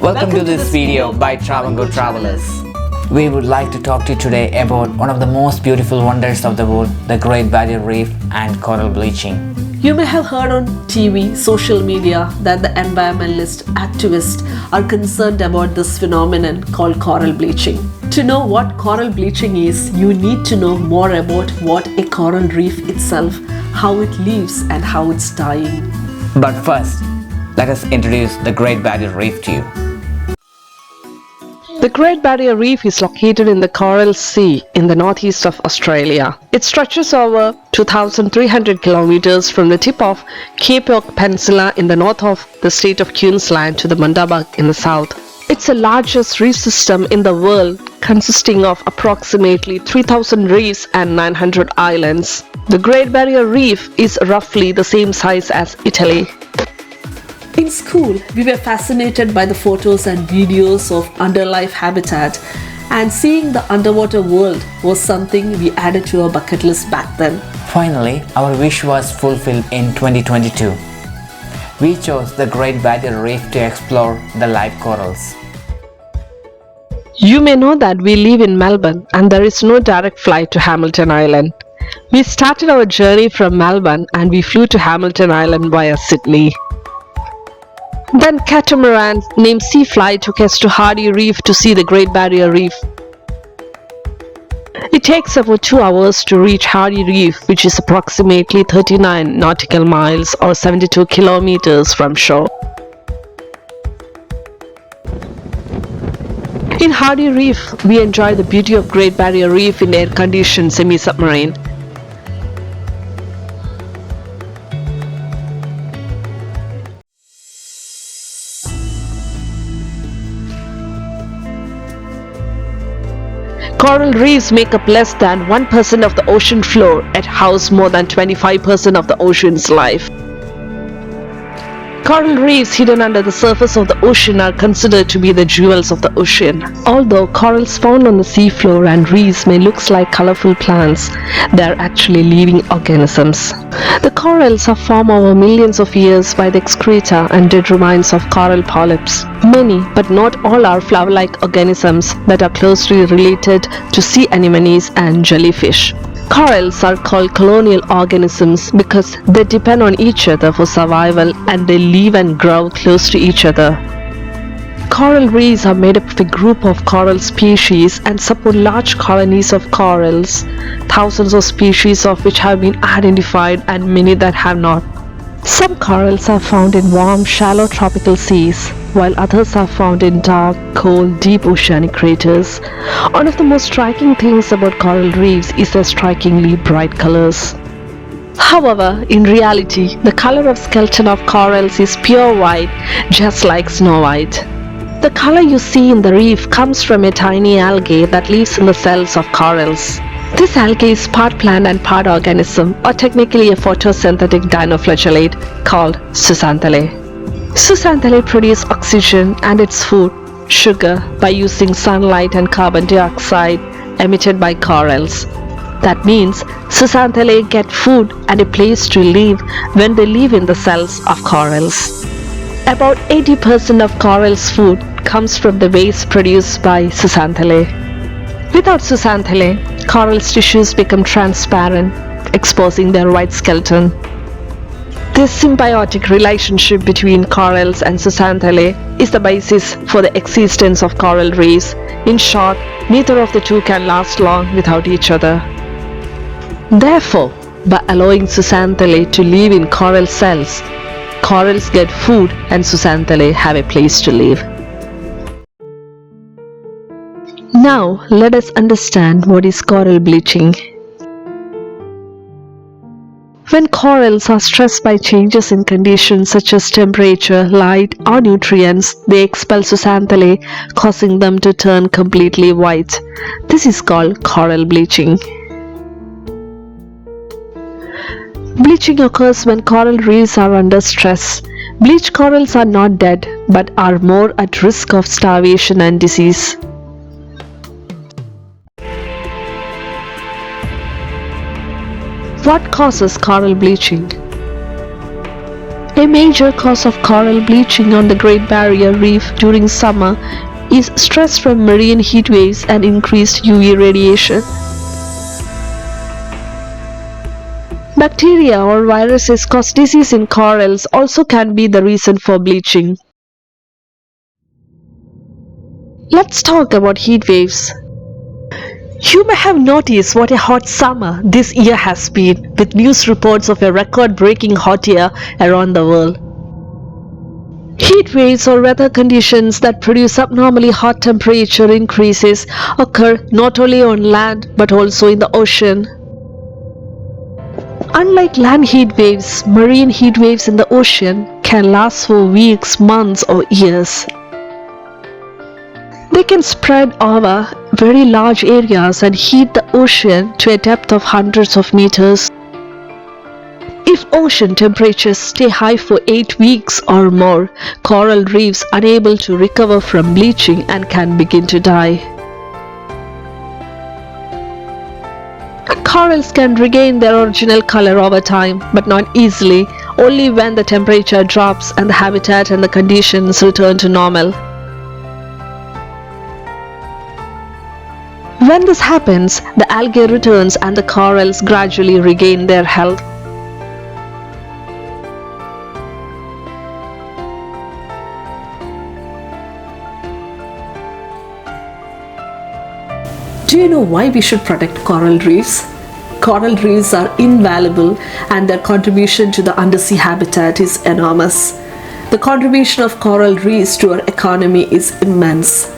Welcome to this video by Travango Travelers. We would like to talk to you today about one of the most beautiful wonders of the world, the Great Barrier Reef and coral bleaching. You may have heard on TV, social media that the environmentalist activists are concerned about this phenomenon called coral bleaching. To know what coral bleaching is, you need to know more about what a coral reef itself, how it lives and how it's dying. But first, let us introduce the Great Barrier Reef to you. The Great Barrier Reef is located in the Coral Sea in the northeast of Australia. It stretches over 2,300 kilometers from the tip of Cape York Peninsula in the north of the state of Queensland to the Bundaberg in the south. It's the largest reef system in the world, consisting of approximately 3,000 reefs and 900 islands. The Great Barrier Reef is roughly the same size as Italy. In school, we were fascinated by the photos and videos of underlife habitat, and seeing the underwater world was something we added to our bucket list back then. Finally, our wish was fulfilled in 2022. We chose the Great Barrier Reef to explore the live corals. You may know that we live in Melbourne and there is no direct flight to Hamilton Island. We started our journey from Melbourne and we flew to Hamilton Island via Sydney. Then catamaran named Seafly took us to Hardy Reef to see the Great Barrier Reef. It takes about 2 hours to reach Hardy Reef, which is approximately 39 nautical miles or 72 kilometers from shore. In Hardy Reef, we enjoy the beauty of Great Barrier Reef in air-conditioned semi-submarine. Coral reefs make up less than 1% of the ocean floor and house more than 25% of the ocean's life. Coral reefs hidden under the surface of the ocean are considered to be the jewels of the ocean. Although corals found on the seafloor and reefs may look like colorful plants, they are actually living organisms. The corals are formed over millions of years by the excreta and dead remains of coral polyps. Many, but not all, are flower-like organisms that are closely related to sea anemones and jellyfish. Corals are called colonial organisms because they depend on each other for survival and they live and grow close to each other. Coral reefs are made up of a group of coral species and support large colonies of corals, thousands of species of which have been identified and many that have not. Some corals are found in warm, shallow tropical seas, while others are found in dark, cold, deep oceanic craters. One of the most striking things about coral reefs is their strikingly bright colors. However, in reality, the color of skeleton of corals is pure white, just like Snow White. The color you see in the reef comes from a tiny algae that lives in the cells of corals. This algae is part plant and part organism, or technically a photosynthetic dinoflagellate called zooxanthellae. Zooxanthellae produce oxygen and its food, sugar, by using sunlight and carbon dioxide emitted by corals. That means zooxanthellae get food and a place to live when they live in the cells of corals. About 80% of corals' food comes from the waste produced by zooxanthellae. Without zooxanthellae, coral's tissues become transparent, exposing their white skeleton. This symbiotic relationship between corals and zooxanthellae is the basis for the existence of coral reefs. In short, neither of the two can last long without each other. Therefore, by allowing zooxanthellae to live in coral cells, corals get food and zooxanthellae have a place to live. Now, let us understand what is coral bleaching. When corals are stressed by changes in conditions such as temperature, light, or nutrients, they expel zooxanthellae, causing them to turn completely white. This is called coral bleaching. Bleaching occurs when coral reefs are under stress. Bleached corals are not dead, but are more at risk of starvation and disease. What causes coral bleaching? A major cause of coral bleaching on the Great Barrier Reef during summer is stress from marine heat waves and increased UV radiation. Bacteria or viruses cause disease in corals also can be the reason for bleaching. Let's talk about heat waves. You may have noticed what a hot summer this year has been, with news reports of a record-breaking hot year around the world. Heat waves or weather conditions that produce abnormally hot temperature increases occur not only on land but also in the ocean. Unlike land heat waves, marine heat waves in the ocean can last for weeks, months, or years. They can spread over very large areas and heat the ocean to a depth of hundreds of meters. If ocean temperatures stay high for 8 weeks or more, coral reefs are unable to recover from bleaching and can begin to die. Corals can regain their original color over time, but not easily, only when the temperature drops and the habitat and the conditions return to normal. When this happens, the algae returns and the corals gradually regain their health. Do you know why we should protect coral reefs? Coral reefs are invaluable and their contribution to the undersea habitat is enormous. The contribution of coral reefs to our economy is immense.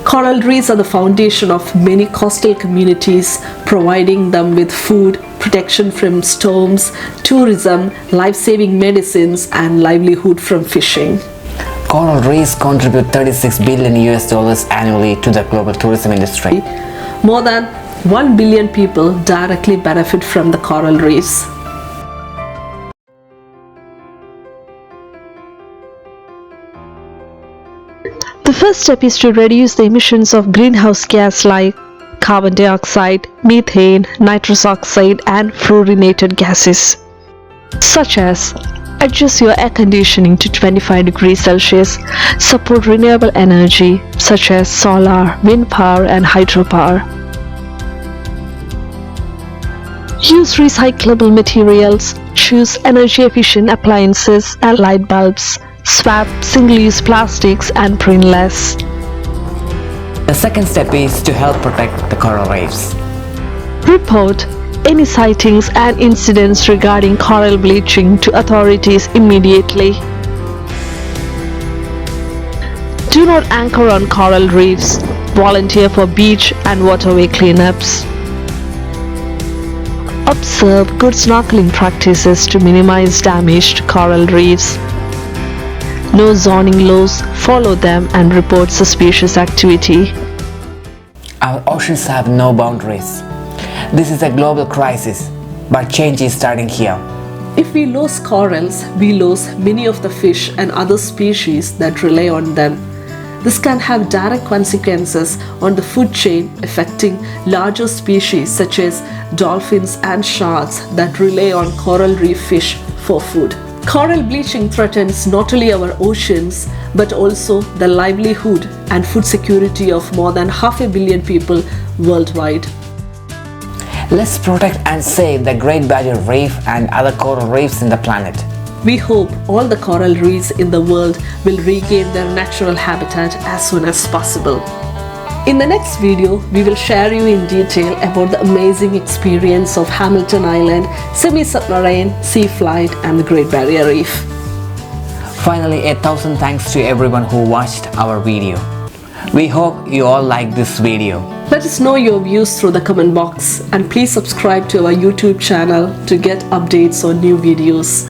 Coral reefs are the foundation of many coastal communities, providing them with food, protection from storms, tourism, life-saving medicines, and livelihood from fishing. Coral reefs contribute $36 billion annually to the global tourism industry. More than 1 billion people directly benefit from the coral reefs. The first step is to reduce the emissions of greenhouse gas like carbon dioxide, methane, nitrous oxide, and fluorinated gases, such as adjust your air conditioning to 25 degrees Celsius, support renewable energy such as solar, wind power, and hydropower. Use recyclable materials, choose energy-efficient appliances and light bulbs, swap single-use plastics, and print less. The second step is to help protect the coral reefs. Report any sightings and incidents regarding coral bleaching to authorities immediately. Do not anchor on coral reefs. Volunteer for beach and waterway cleanups. Observe good snorkeling practices to minimize damage to coral reefs. Know zoning laws, follow them, and report suspicious activity. Our oceans have no boundaries. This is a global crisis, but change is starting here. If we lose corals, we lose many of the fish and other species that rely on them. This can have direct consequences on the food chain, affecting larger species such as dolphins and sharks that rely on coral reef fish for food. Coral bleaching threatens not only our oceans but also the livelihood and food security of more than 500 million people worldwide. Let's protect and save the Great Barrier Reef and other coral reefs in the planet. We hope all the coral reefs in the world will regain their natural habitat as soon as possible. In the next video, we will share you in detail about the amazing experience of Hamilton Island, semi-submarine, sea flight, and the Great Barrier Reef. Finally, 1,000 thanks to everyone who watched our video. We hope you all liked this video. Let us know your views through the comment box, and please subscribe to our YouTube channel to get updates on new videos.